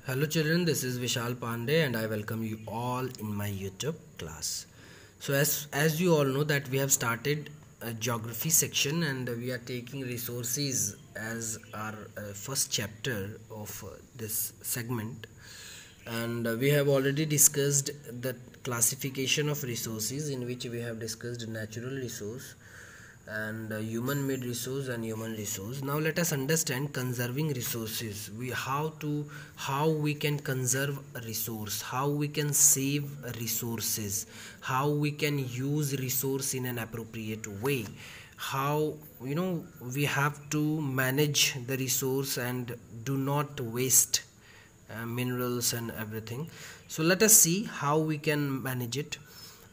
Hello children, this is Vishal Pandey and I welcome you all in my YouTube class. So as you all know that we have started a geography section and we are taking resources as our first chapter of this segment, and we have already discussed the classification of resources, in which we have discussed natural resource and human made resource and human resource. Now let us understand conserving resources. How we can conserve a resource, how we can save resources, how we can use resource in an appropriate way, how we have to manage the resource and do not waste minerals and everything. So let us see how we can manage it.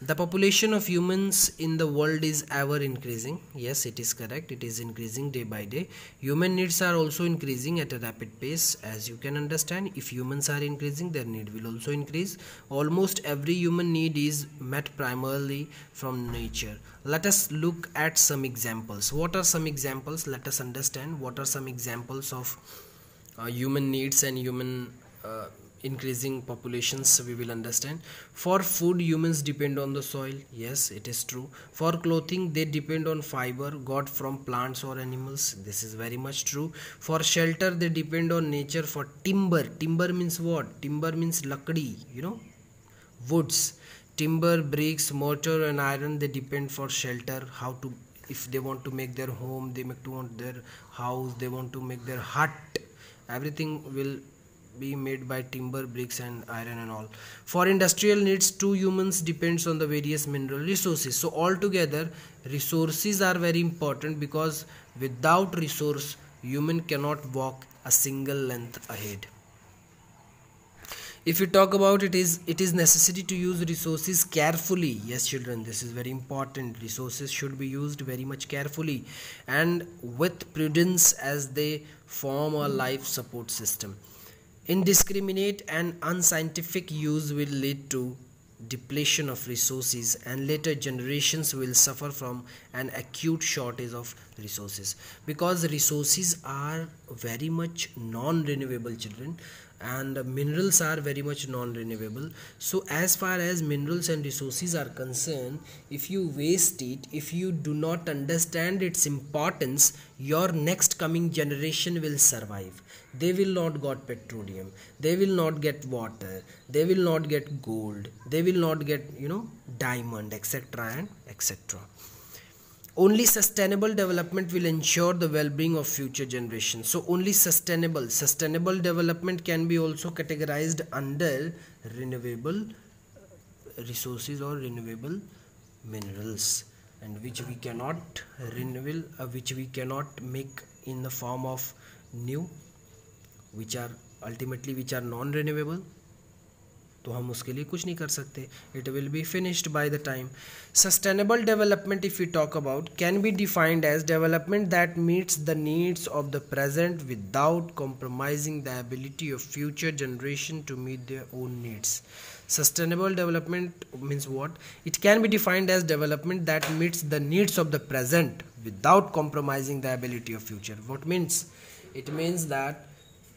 The population of humans in the world is ever increasing. Yes, it is correct. It is increasing day by day. Human needs are also increasing at a rapid pace. As you can understand, if humans are increasing, their need will also increase. Almost every human need is met primarily from nature. Let us look at some examples. What are some examples? Let us understand what are some examples of human needs and human increasing populations. We will understand. For food, humans depend on the soil. Yes, it is true. For clothing, they depend on fiber got from plants or animals. This is very much true. For shelter, they depend on nature. For timber means what? Timber means lakdi, woods. Timber, bricks, mortar and iron, they depend for shelter. If they want to make their home, they want their house, they want to make their hut, everything will be made by timber, bricks and iron and all. For industrial needs, two humans depends on the various mineral resources. So altogether resources are very important, because without resource human cannot walk a single length ahead. If we talk about it is necessary to use resources carefully. Yes children, this is very important. Resources should be used very much carefully and with prudence, as they form a life support system. Indiscriminate and unscientific use will lead to depletion of resources, and later generations will suffer from an acute shortage of resources, because resources are very much non-renewable children, and minerals are very much non-renewable. So as far as minerals and resources are concerned, if you waste it, if you do not understand its importance, your next coming generation will survive. They will not get petroleum, they will not get water, they will not get gold, they will not get diamond, etc and etc. Only sustainable development will ensure the well-being of future generations. So only sustainable development can be also categorized under renewable resources or renewable minerals, and which we cannot which we cannot make in the form of new, which are non-renewable. तो हम उसके लिए कुछ नहीं कर सकते. It will be finished by the time. Sustainable development, if we talk about, can be defined as development that meets the needs of the present without compromising the ability of future generation to meet their own needs. Sustainable development means what? It can be defined as development that meets the needs of the present without compromising the ability of future. What means? It means that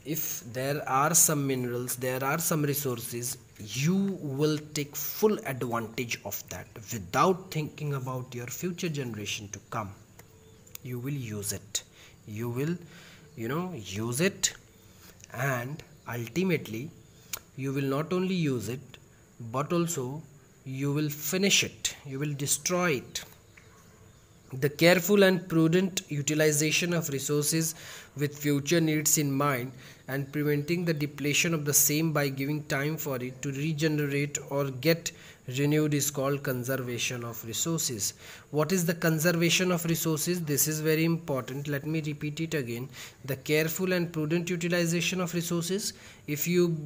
if there are some minerals, there are some resources, you will take full advantage of that without thinking about your future generation to come. You will use it, you will use it, and ultimately you will not only use it, but also you will finish it, you will destroy it. The careful and prudent utilization of resources with future needs in mind, and preventing the depletion of the same by giving time for it to regenerate or get renewed, is called conservation of resources. What is the conservation of resources? This is very important. Let me repeat it again. The careful and prudent utilization of resources. If you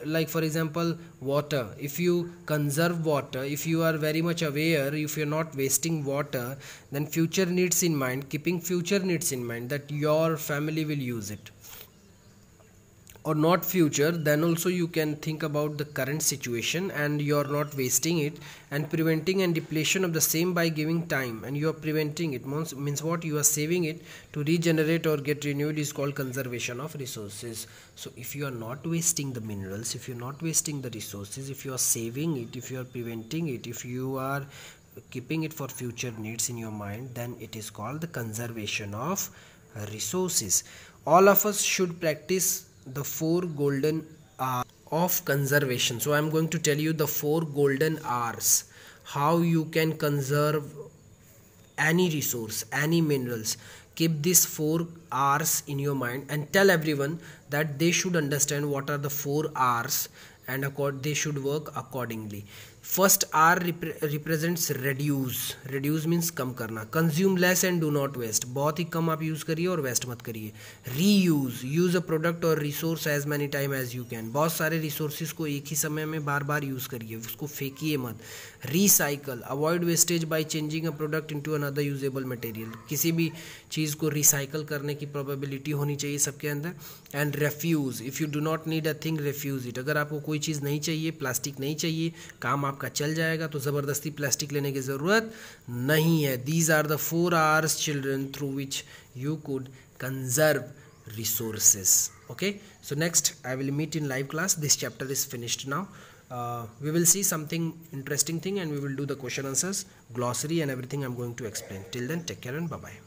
like for example water, if you conserve water, if you are very much aware, if you are not wasting water, then future needs in mind, keeping future needs in mind, that your family will use it. or not future, then also you can think about the current situation, and you're not wasting it, and preventing and depletion of the same by giving time, and you are preventing it means what, you are saving it to regenerate or get renewed, is called conservation of resources. So if you are not wasting the minerals, if you're not wasting the resources, if you are saving it, if you are preventing it, if you are keeping it for future needs in your mind, then it is called the conservation of resources. All of us should practice the 4 golden hours of conservation. So I'm going to tell you the 4 golden hours, how you can conserve any resource, any minerals. Keep these 4 hours in your mind and tell everyone that they should understand what are the 4 hours, and they should work accordingly. First R represents reduce. Reduce means कम करना. Consume less and do not waste. बहुत ही कम आप use करिए और waste मत करिए. Reuse. Use a product or resource as many time as you can. बहुत सारे resources को एक ही समय में बार बार यूज़ करिए, उसको फेंकिए मत. Recycle. Avoid wastage by changing a product into another usable material. किसी भी चीज़ को recycle करने की probability होनी चाहिए सबके अंदर. And refuse. If you do not need a thing, refuse it. अगर आपको कोई चीज़ नहीं चाहिए, प्लास्टिक नहीं चाहिए, काम आपका चल जाएगा, तो ज़बरदस्ती प्लास्टिक लेने की ज़रूरत नहीं है. These are the 4 hours, children, through which you could conserve resources. Okay, so next I will meet in live class. This chapter is finished now. We will see something interesting thing, and we will do the question answers, glossary and everything I'm going to explain. Till then, take care and bye bye.